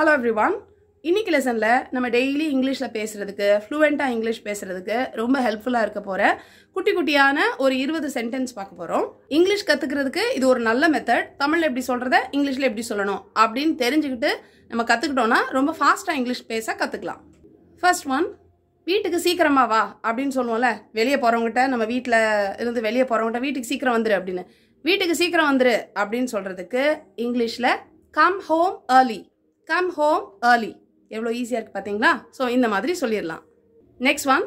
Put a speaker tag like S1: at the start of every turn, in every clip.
S1: Hello everyone. இன்னைக்கு லெசன்ல நம்ம daily இங்கிலீஷ்ல பேசுறதுக்கு ஃப்ளூயண்டா இங்கிலீஷ் பேசுறதுக்கு ரொம்ப ஹெல்ப்ஃபுல்லா இருக்க போற குட்டி குட்டியான ஒரு 20 சென்டென்ஸ் பார்க்க போறோம். இங்கிலீஷ் கத்துக்கிறதுக்கு இது ஒரு நல்ல மெத்தட். தமிழ்ல எப்படி சொல்றத இங்கிலீஷ்ல எப்படி சொல்லணும் அப்படினு தெரிஞ்சுக்கிட்டு நம்ம கத்துக்கிட்டோம்னா ரொம்ப ஃபாஸ்டா இங்கிலீஷ் பேச கத்துக்கலாம். ஃபர்ஸ்ட் ஒன், வீட்டுக்கு சீக்கிரமா வா அப்படினு சொல்லுவோம்ல. வெளிய போறவங்கட்ட நம்ம வீட்ல இருந்து வெளிய போறவங்கட்ட வீட்டுக்கு சீக்கிரம் வந்துரு அப்படினு. வீட்டுக்கு சீக்கிரம் வந்துரு அப்படினு சொல்றதுக்கு இங்கிலீஷ்ல come home early. come home early. எவ்வளோ ஈஸியாக இருக்குது பார்த்தீங்களா? ஸோ இந்த மாதிரி சொல்லிடலாம். நெக்ஸ்ட் ஒன்,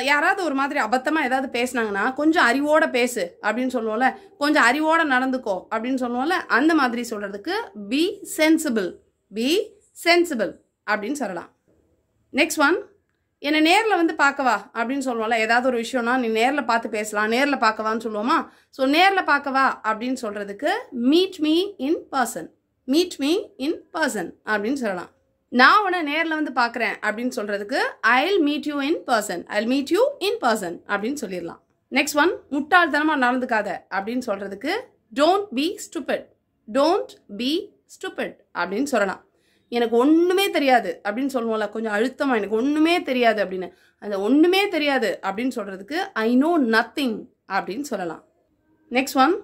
S1: யாராவது ஒரு மாதிரி அபத்தமாக ஏதாவது பேசினாங்கன்னா கொஞ்சம் அறிவோட பேசு அப்படின்னு சொல்லுவோம்ல, கொஞ்சம் அறிவோட நடந்துக்கோ அப்படின்னு சொல்லுவோம்ல, அந்த மாதிரி சொல்கிறதுக்கு பி சென்சிபிள். பி சென்சிபிள் அப்படின்னு சொல்லலாம். நெக்ஸ்ட் ஒன், என்னை நேரில் வந்து பார்க்கவா அப்படின்னு சொல்லுவோம்ல. ஏதாவது ஒரு விஷயம்னா நீ நேரில் பார்த்து பேசலாம், நேரில் பார்க்கவான்னு சொல்லுவோமா. ஸோ நேரில் பார்க்கவா அப்படின்னு சொல்கிறதுக்கு meet me in person. Meet me in person அப்படின்னு சொல்லலாம். நான் உன்னை நேரில் வந்து பார்க்குறேன் அப்படின்னு சொல்கிறதுக்கு I'll meet you in person. I'll meet you in person அப்படின்னு சொல்லிடலாம். நெக்ஸ்ட் ஒன், முட்டாள்தனமாக நடந்துக்காத அப்படின்னு சொல்கிறதுக்கு don't be stupid. Don't be stupid அப்படின்னு சொல்லலாம். எனக்கு ஒன்றுமே தெரியாது அப்படின்னு சொல்லுவோம்ல, கொஞ்சம் அழுத்தமாக எனக்கு ஒன்றுமே தெரியாது அப்படின்னு. அந்த ஒன்றுமே தெரியாது அப்படின்னு சொல்கிறதுக்கு ஐ நோ நத்திங் அப்படின்னு சொல்லலாம். நெக்ஸ்ட் ஒன்,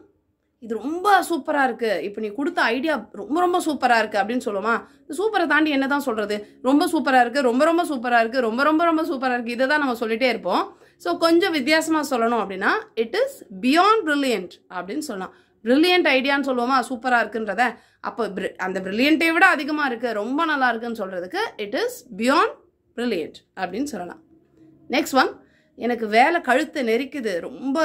S1: இது ரொம்ப சூப்பராக இருக்குது, இப்போ நீ கொடுத்த ஐடியா ரொம்ப ரொம்ப சூப்பராக இருக்குது அப்படின்னு சொல்லுவோமா. சூப்பரை தாண்டி என்ன தான் சொல்கிறது? ரொம்ப சூப்பராக இருக்குது, ரொம்ப ரொம்ப சூப்பராக இருக்குது, ரொம்ப ரொம்ப ரொம்ப சூப்பராக இருக்குது, இதை தான் நம்ம சொல்லிகிட்டே இருப்போம். ஸோ கொஞ்சம் வித்தியாசமாக சொல்லணும் அப்படின்னா இட் இஸ் பியாண்ட் ப்ரில்லியன்ட் அப்படின்னு சொல்லலாம். ப்ரில்லியன்ட் ஐடியான்னு சொல்லுவோமா சூப்பராக இருக்குன்றத. அப்போ அந்த ப்ரில்லியண்ட்டை விட அதிகமாக இருக்குது, ரொம்ப நல்லா இருக்குன்னு சொல்கிறதுக்கு இட் இஸ் பியாண்ட் ப்ரில்லியன்ட் அப்படின்னு சொல்லலாம். நெக்ஸ்ட் ஒன், எனக்கு வேலை கழுத்து நெரிக்குது, ரொம்ப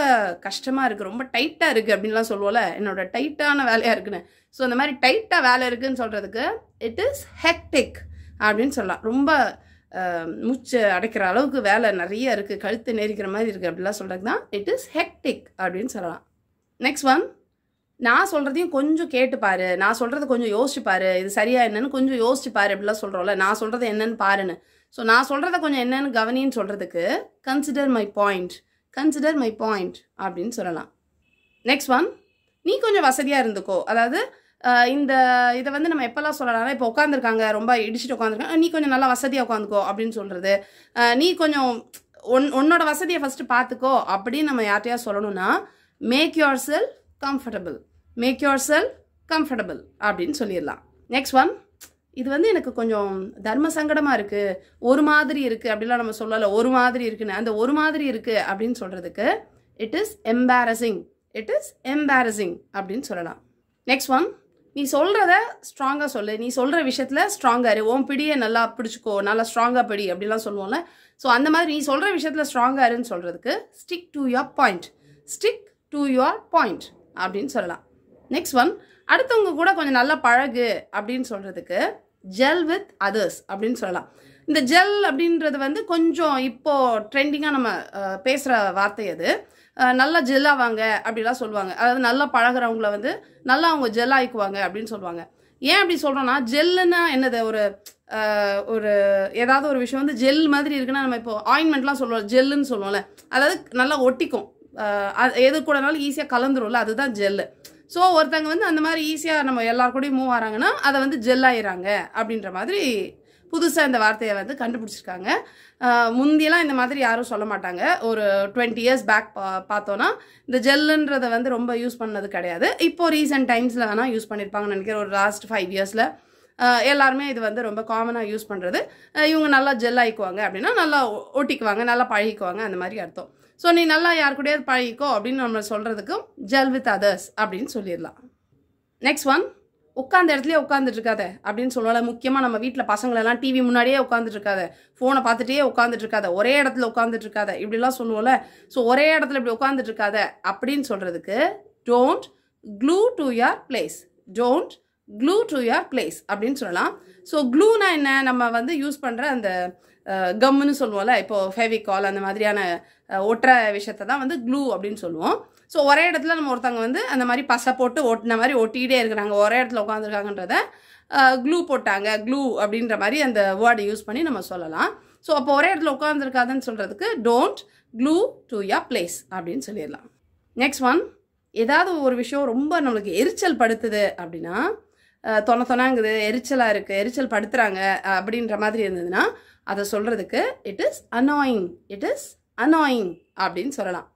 S1: கஷ்டமாக இருக்குது, ரொம்ப டைட்டாக இருக்குது அப்படின்லாம் சொல்லுவோம்ல, என்னோட டைட்டான வேலையாக இருக்குன்னு. ஸோ இந்த மாதிரி டைட்டாக வேலை இருக்குதுன்னு சொல்கிறதுக்கு இட் இஸ் ஹெக்டிக் அப்படின்னு சொல்லலாம். ரொம்ப மூச்சு அடைக்கிற அளவுக்கு வேலை நிறைய இருக்குது, கழுத்து நெரிக்கிற மாதிரி இருக்குது அப்படிலாம் சொல்கிறது தான் இட் இஸ் ஹெக்டிக் அப்படின்னு சொல்லலாம். நெக்ஸ்ட் ஒன், நான் சொல்கிறதையும் கொஞ்சம் கேட்டுப்பாரு, நான் சொல்கிறத கொஞ்சம் யோசிச்சுப்பாரு, இது சரியா என்னன்னு கொஞ்சம் யோசிச்சுப்பாரு அப்படிலாம் சொல்கிறோம்ல, நான் சொல்கிறது என்னன்னு பாருன்னு. ஸோ நான் சொல்கிறத கொஞ்சம் என்னன்னு கவனின்னு சொல்கிறதுக்கு consider my point. Consider my point அப்படின்னு சொல்லலாம். நெக்ஸ்ட் ஒன், நீ கொஞ்சம் வசதியாக இருந்துக்கோ. அதாவது இந்த இதை வந்து நம்ம எப்போல்லாம் சொல்லலாம்னா, இப்போ உட்காந்துருக்காங்க ரொம்ப இடிச்சுட்டு உட்காந்துருக்காங்க, நீ கொஞ்சம் நல்லா வசதியாக உட்காந்துக்கோ அப்படின்னு சொல்கிறது. நீ கொஞ்சம் உன்னோட வசதியை ஃபஸ்ட்டு பார்த்துக்கோ அப்படின்னு நம்ம யார்ட்டையா சொல்லணும்னா make yourself comfortable. Make yourself comfortable அப்படின்னு சொல்லிடலாம். நெக்ஸ்ட் ஒன், இது வந்து எனக்கு கொஞ்சம் தர்ம சங்கடமாக இருக்குது, ஒரு மாதிரி இருக்குது அப்படிலாம் நம்ம சொல்லலை, ஒரு மாதிரி இருக்குன்னு. அந்த ஒரு மாதிரி இருக்குது அப்படின்னு சொல்கிறதுக்கு it is embarrassing. It is embarrassing அப்படின்னு சொல்லலாம். நெக்ஸ்ட் ஒன், நீ சொல்கிறத ஸ்ட்ராங்காக சொல்லு, நீ சொல்கிற விஷயத்தில் ஸ்ட்ராங்காக இரு, உன் பிடியை நல்லா பிடிச்சிக்கோ, நல்லா ஸ்ட்ராங்காக பிடி அப்படிலாம் சொல்லுவோம்ல. ஸோ அந்த மாதிரி நீ சொல்கிற விஷயத்தில் ஸ்ட்ராங்காக இருன்னு சொல்கிறதுக்கு stick to your point. Stick to your point அப்படின்னு சொல்லலாம். நெக்ஸ்ட் ஒன், அடுத்தவங்க கூட கொஞ்சம் நல்லா பழகு அப்படின்னு சொல்கிறதுக்கு ஜெல் வித் அதர்ஸ் அப்படின்னு சொல்லலாம். இந்த ஜெல் அப்படின்றது வந்து கொஞ்சம் இப்போது ட்ரெண்டிங்காக நம்ம பேசுகிற வார்த்தை. அது நல்லா ஜெல்லாவாங்க அப்படிலாம் சொல்லுவாங்க. அதாவது நல்லா பழகிறவங்கள வந்து நல்லா அவங்க ஜெல் ஆகிக்குவாங்க அப்படின்னு சொல்லுவாங்க. ஏன் அப்படி சொல்கிறோன்னா, ஜெல்லுன்னா என்னது, ஒரு ஏதாவது ஒரு விஷயம் வந்து ஜெல் மாதிரி இருக்குன்னா, நம்ம இப்போ ஆயின்மெண்ட்லாம் சொல்லுவோம், ஜெல்லுன்னு சொல்லுவோம்ல, அதாவது நல்லா ஒட்டிக்கும், எது கூடனாலும் ஈஸியாக கலந்துரும்ல, அதுதான் ஜெல்லு. ஸோ ஒருத்தங்க வந்து அந்த மாதிரி ஈஸியாக நம்ம எல்லாருக்கூடையும் மூவ் ஆகிறாங்கன்னா அதை வந்து ஜெல் ஆயிடுறாங்க அப்படின்ற மாதிரி புதுசாக இந்த வார்த்தையை வந்து கண்டுபிடிச்சிருக்காங்க. முந்தியெல்லாம் இந்த மாதிரி யாரும் சொல்ல மாட்டாங்க. ஒரு 20 years பேக் பார்த்தோன்னா இந்த ஜெல்லுன்றதை வந்து ரொம்ப யூஸ் பண்ணது கிடையாது. இப்போது ரீசெண்ட் டைம்ஸில் வேணால் யூஸ் பண்ணியிருப்பாங்கன்னு நினைக்கிறேன். ஒரு லாஸ்ட் 5 yearsல எல்லாருமே இது வந்து ரொம்ப காமனாக யூஸ் பண்ணுறது. இவங்க நல்லா ஜெல் ஆகிக்குவாங்க அப்படின்னா நல்லா ஒட்டிக்குவாங்க, நல்லா பழகிக்குவாங்க, அந்த மாதிரி அர்த்தம். ஸோ நீ நல்லா யார் கூடயாவது பழகிக்கோ அப்படின்னு நம்ம சொல்கிறதுக்கும் ஜெல் வித் அதர்ஸ் அப்படின்னு சொல்லிடலாம். நெக்ஸ்ட் ஒன், உட்காந்த இடத்துலேயே உட்காந்துட்டு இருக்காத அப்படின்னு சொல்லுவாங்க. முக்கியமாக நம்ம வீட்டில் பசங்களெல்லாம் டிவி முன்னாடியே உட்காந்துட்டு இருக்காத, ஃபோனை பார்த்துட்டே உட்காந்துட்டு இருக்காத, ஒரே இடத்துல உட்காந்துட்டு இருக்காத இப்படிலாம் சொல்லுவோம்ல. ஸோ ஒரே இடத்துல இப்படி உட்காந்துட்டு இருக்காத அப்படின்னு சொல்கிறதுக்கு don't glue to your place. Don't glue to your place அப்படின்னு சொல்லலாம். ஸோ க்ளூனா என்ன, நம்ம வந்து யூஸ் பண்ணுற அந்த கம்முன்னு சொல்லுவோம்ல, இப்போது ஃபெவிகால் அந்த மாதிரியான ஒட்டுற விஷயத்தை தான் வந்து க்ளூ அப்படின்னு சொல்லுவோம். ஸோ ஒரே இடத்துல நம்ம ஒருத்தவங்க வந்து அந்த மாதிரி பசை போட்டு ஒட்டின மாதிரி ஒட்டிக்கிட்டே இருக்கிறாங்க, ஒரே இடத்துல உட்காந்துருக்காங்கன்றத க்ளூ போட்டாங்க, க்ளூ அப்படின்ற மாதிரி அந்த வேர்டை யூஸ் பண்ணி நம்ம சொல்லலாம். ஸோ அப்போ ஒரே இடத்துல உட்காந்துருக்காதுன்னு சொல்கிறதுக்கு don't glue to your place அப்படின்னு சொல்லிடலாம். நெக்ஸ்ட் ஒன், ஏதாவது ஒரு விஷயம் ரொம்ப நம்மளுக்கு எரிச்சல் படுத்துது அப்படின்னா தொணங்குது, எரிச்சலாக இருக்குது, எரிச்சல் படுத்துகிறாங்க அப்படின்ற மாதிரி இருந்ததுன்னா அதை சொல்கிறதுக்கு இட் இஸ் அனாயிங் அப்படின்னு சொல்லலாம்.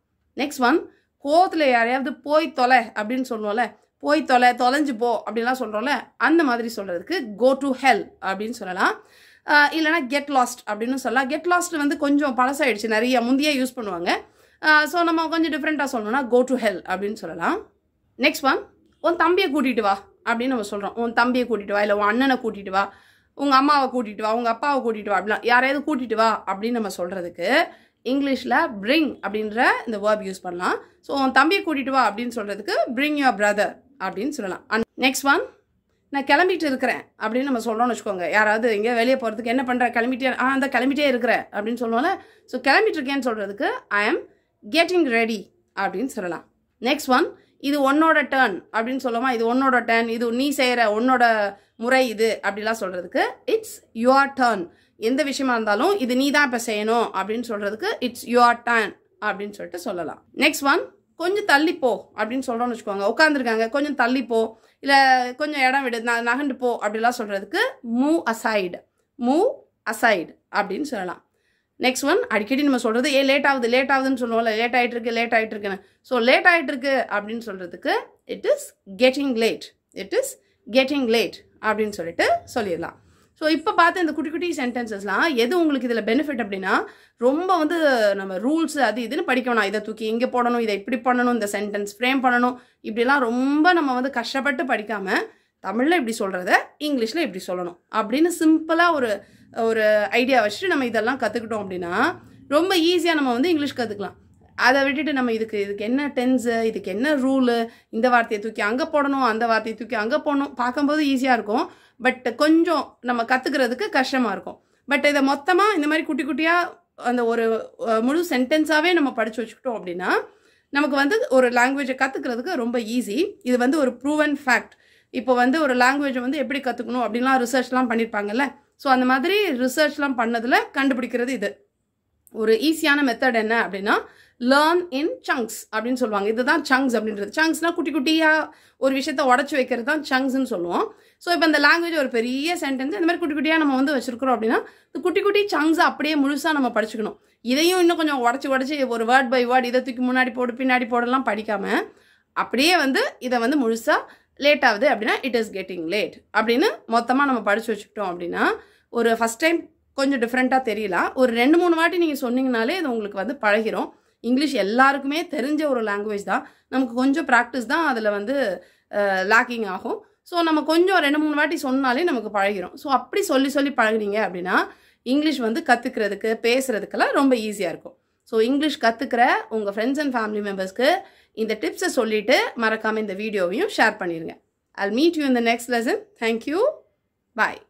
S1: நெக்ஸ்ட் ஒன், கோவத்தில் யாரையாவது போய் தொலை அப்படின்னு சொல்லுவோம்ல, போய் தொலைஞ்சு போ அப்படின்லாம் சொல்கிறோம்ல, அந்த மாதிரி சொல்கிறதுக்கு கோ டு ஹெல் அப்படின்னு சொல்லலாம். இல்லைனா கெட் லாஸ்ட் அப்படின்னு சொல்லலாம். கெட் லாஸ்ட் வந்து கொஞ்சம் பழசாயிடுச்சு, நிறைய முந்தையே யூஸ் பண்ணுவாங்க. ஸோ நம்ம கொஞ்சம் டிஃப்ரெண்ட்டாக சொல்லணும்னா கோ டு ஹெல் அப்படின்னு சொல்லலாம். நெக்ஸ்ட் ஒன், உன் தம்பியை கூட்டிகிட்டு வா அப்படின்னு நம்ம சொல்கிறோம். உன் தம்பியை கூட்டிகிட்டு வா, இல்லை உன் அண்ணனை கூட்டிகிட்டு வா, உங்கள் அம்மாவை கூட்டிகிட்டு வா, உங்கள் அப்பாவை கூட்டிகிட்டு வா, அப்படிலாம் யாரையாவது கூட்டிகிட்டு வா அப்படின்னு நம்ம சொல்கிறதுக்கு இங்கிலீஷில் பிரிங் அப்படின்ற இந்த வேர்ப் யூஸ் பண்ணலாம். ஸோ உன் தம்பியை கூட்டிகிட்டு வா அப்படின்னு சொல்கிறதுக்கு பிரிங் யுவர் பிரதர் அப்படின்னு சொல்லலாம். நெக்ஸ்ட் ஒன், நான் கிளம்பிட்டு இருக்கிறேன் அப்படின்னு நம்ம சொல்கிறோம்னு வச்சுக்கோங்க. யாராவது எங்கேயோ வெளியே போகிறதுக்கு என்ன பண்ணுற, கிளம்பிட்டே அந்த கிளம்பிட்டே இருக்கிறேன் அப்படின்னு சொல்லுவோம்ல. ஸோ கிளம்பிட்டு இருக்கேன்னு சொல்கிறதுக்கு ஐ ஆம் கெட்டிங் ரெடி அப்படின்னு சொல்லலாம். நெக்ஸ்ட் ஒன், இது உன்னோட டர்ன் அப்படின்னு சொல்லுவோமா, இது உன்னோட டர்ன், இது நீ செய்கிற உன்னோட முறை இது அப்படிலாம் சொல்கிறதுக்கு இட்ஸ் யுவர் டர்ன். எந்த விஷயமா இருந்தாலும் இது நீ தான் இப்போ செய்யணும் அப்படின்னு சொல்கிறதுக்கு இட்ஸ் யுவர் டர்ன் அப்படின்னு சொல்லிட்டு சொல்லலாம். நெக்ஸ்ட் ஒன், கொஞ்சம் தள்ளிப்போ அப்படின்னு சொல்கிறோம்னு வச்சுக்கோங்க. உட்காந்துருக்காங்க, கொஞ்சம் தள்ளிப்போ, இல்லை கொஞ்சம் இடம் விடு, நகண்டு போ அப்படிலாம் சொல்கிறதுக்கு மூவ் அசைடு அப்படின்னு சொல்லலாம். நெக்ஸ்ட் ஒன், அடிக்கடி நம்ம சொல்கிறது லேட் ஆகுதுன்னு சொல்லுவோம்ல, லேட் ஆகிட்டு இருக்குன்னு. ஸோ லேட் ஆகிட்டு இருக்கு அப்படின்னு சொல்கிறதுக்கு இட் இஸ் கெட்டிங் லேட் அப்படின்னு சொல்லிட்டு சொல்லிடலாம். ஸோ இப்போ பார்த்து இந்த குட்டி சென்டென்சஸ்லாம் எது உங்களுக்கு இதில் பெனிஃபிட் அப்படின்னா, ரொம்ப வந்து நம்ம ரூல்ஸ் அது இதுன்னு படிக்கணும். இதை தூக்கி இங்கே போடணும், இதை இப்படி பண்ணணும், இந்த சென்டென்ஸ் ஃப்ரேம் பண்ணணும், இப்படிலாம் ரொம்ப நம்ம வந்து கஷ்டப்பட்டு படிக்காமல் தமிழில் இப்படி சொல்கிறத இங்கிலீஷில் இப்படி சொல்லணும் அப்படின்னு சிம்பிளாக ஒரு ஐடியா வச்சுட்டு நம்ம இதெல்லாம் கற்றுக்கிட்டோம் அப்படின்னா ரொம்ப ஈஸியாக நம்ம வந்து இங்கிலீஷ் கற்றுக்கலாம். அதை விட்டுட்டு நம்ம இதுக்கு என்ன டென்ஸு, இதுக்கு என்ன ரூலு, இந்த வார்த்தையை தூக்கி அங்கே போடணும், அந்த வார்த்தையை தூக்கி அங்கே போடணும், பார்க்கும்போது ஈஸியாக இருக்கும். பட் கொஞ்சம் நம்ம கற்றுக்கிறதுக்கு கஷ்டமாக இருக்கும். பட் இதை மொத்தமாக இந்த மாதிரி குட்டியாக அந்த ஒரு முழு சென்டென்ஸாகவே நம்ம படித்து வச்சுக்கிட்டோம் அப்படின்னா நமக்கு வந்து ஒரு லாங்குவேஜை கற்றுக்கிறதுக்கு ரொம்ப ஈஸி. இது வந்து ஒரு ப்ரூவன் ஃபேக்ட். இப்போ வந்து ஒரு லாங்குவேஜை வந்து எப்படி கற்றுக்கணும் அப்படின்லாம் ரிசர்ச்லாம் பண்ணியிருப்பாங்கல்ல. ஸோ அந்த மாதிரி ரிசர்ச்லாம் பண்ணதில் கண்டுபிடிக்கிறது இது. ஒரு ஈஸியான மெத்தட் என்ன அப்படின்னா லேர்ன் இன் சங்க்ஸ் அப்படின்னு சொல்லுவாங்க. இதுதான் சங்க்ஸ் அப்படின்றது. சங்க்ஸ்னால் குட்டியாக ஒரு விஷயத்தை உடச்சி வைக்கிறது தான் சங்க்ஸ்ன்னு சொல்லுவோம். ஸோ இப்போ இந்த லாங்குவேஜ் ஒரு பெரிய சென்டென்ஸ் இந்த மாதிரி குட்டியாக நம்ம வந்து வச்சுருக்கிறோம் அப்படின்னா இந்த குட்டி சங்க்ஸை அப்படியே முழுசாக நம்ம படிச்சுக்கணும். இதையும் இன்னும் கொஞ்சம் உடச்சி ஒரு வேர்ட் பை வேர்ட் இதை தூக்கி முன்னாடி போடு பின்னாடி போடலாம் படிக்காமல் அப்படியே வந்து இதை வந்து முழுசாக லேட் ஆகுது அப்படின்னா இட் இஸ் கெட்டிங் லேட் அப்படின்னு மொத்தமாக நம்ம படித்து வச்சுக்கிட்டோம் அப்படின்னா ஒரு ஃபஸ்ட் டைம் கொஞ்சம் டிஃப்ரெண்ட்டாக தெரியலாம். ஒரு 2-3 வாட்டி நீங்கள் சொன்னீங்கனாலே இது உங்களுக்கு வந்து பழகிரும். இங்கிலீஷ் எல்லாருக்குமே தெரிஞ்ச ஒரு லாங்குவேஜ் தான். நமக்கு கொஞ்சம் ப்ராக்டிஸ் தான் அதில் வந்து லேக்கிங் ஆகும். ஸோ நம்ம கொஞ்சம் 2-3 வாட்டி சொன்னாலே நமக்கு பழகிரும். ஸோ அப்படி சொல்லி பழகினீங்க அப்படின்னா இங்கிலீஷ் வந்து கற்றுக்கிறதுக்கு பேசுகிறதுக்கெல்லாம் ரொம்ப ஈஸியாக இருக்கும். ஸோ இங்கிலீஷ் கற்றுக்கிற உங்கள் ஃப்ரெண்ட்ஸ் அண்ட் ஃபேமிலி மெம்பர்ஸ்க்கு இந்த டிப்ஸை சொல்லிவிட்டு மறக்காமல் இந்த வீடியோவையும் ஷேர் பண்ணிடுங்க. I'll meet you in the next lesson. Thank you. Bye.